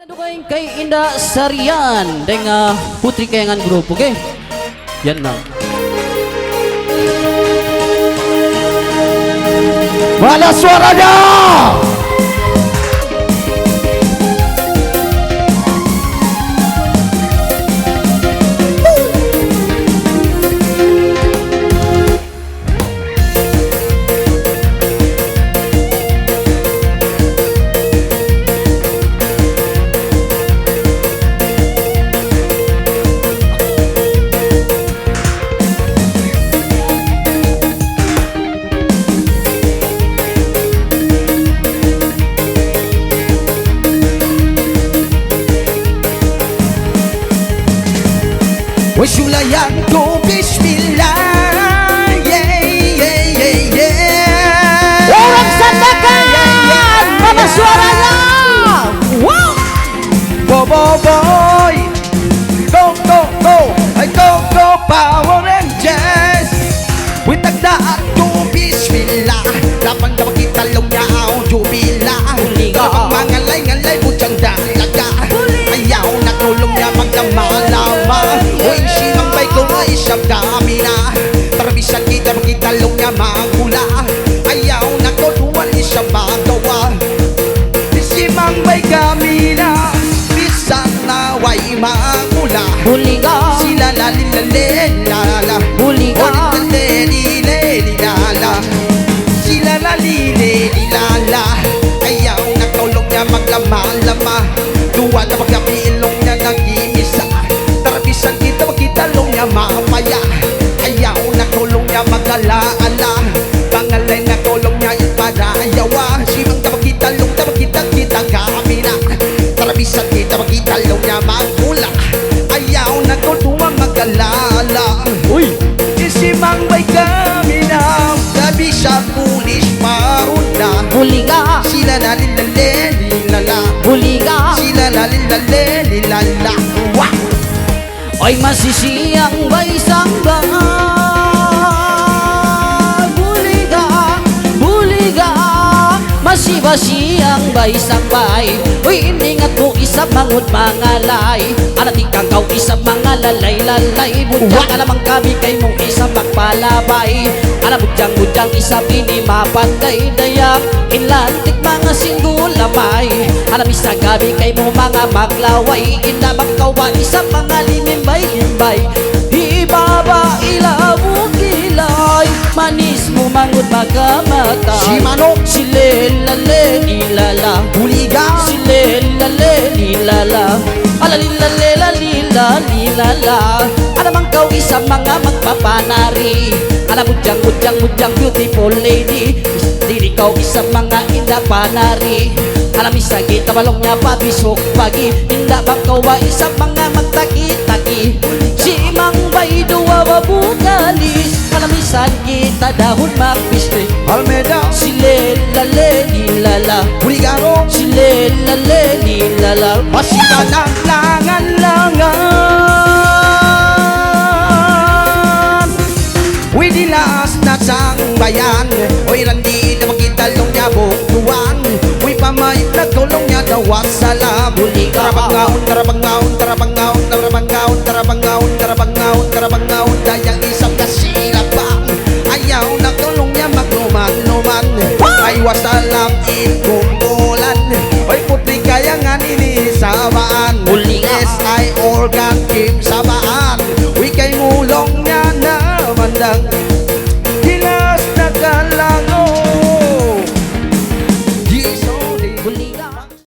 Nadukain kay Indah Sarian dengan Putri Kayangan Group, oke? Yan na. Mana suaranya? Wasulayan ko bismillah, yeah, yeah, yeah, yeah. Orang sandakan, mana suaranya? Wow! Boy, go, ay go, Power Rangers. Witagdaan ko bismillah, lapang dapat kita lumyaw jubila. Kapag mangalay-ngalay mo diyang dalaga, ayaw na tulong niya maglamalama. Uy, simang bay ko ay siyang dami na, tarabisan kita magkitalong niya magmula. Ayaw na tulungan isang magawa. Simang bay kami na, bisan na way magmula. Buliga, Sila lalilala, buliga, lala. Sila lalilala, ayaw na tulong niya maglama-lama. Duwa na magkapiilong niya nag-iisa, tarabisan kita magkitalong niya mamaya. Ayaw na tulong niya mag-alaala, pangalay na tulong niya iparayawa. Simang tapag kita kami na, tarabisan kita magkitalong niya magmula. Ayaw na tulungan mag-alala. uy, Isimang bay kami na, gabi sa pulis maruna. buliga, Sila lalilala, buliga. sila lalilala. Wow! Ay masisiyang bay samba, buliga, buliga. Masibasiyang bay sambay, uy iningat mo isang mangut mangalay. Alat ikang kau isang mga lalay-lalay. Budyang alamang kami kay mong isang magpalabay. Alam budyang isang ini mapanday dayak. Inlantik mga singgulamay. Alam isa gabi kay mo mga maglaway. Inabang kawan isang mga limimbay-limbay. Ibaba ilaw kilay, manis mo mangut magamatay. Si Manok, Silelale nilala, buliga, silelale nilala, alalilale lilala. Alamang kau isang mga magpapanari. Alam mudyang beautiful lady. Dili kau isang mga indah panari. Alam isa kita balong niya pabisok pagi. Indah bang kau ba isang mga magtaki-taki. Si Mang Bay dua wabugalis. Alam isan kita dahon makbisri. Almeda, Silelale nilala, buligaro, silelale nilala. masika ng langan-langan. Uy, dilas na sang bayan, uy, randi na magkitalong niya buktuan. Uy, pamay nagtulong niya dawas salam. Tarabangaon, dayang isang kasilabang. Ayaw nagtulong niya magluman-luman. Ay wasalam ikumbulan. Uy, Putri Kayangan ini sabaan. SI organ team sabaan. Uy, kay mulong niya na mandang.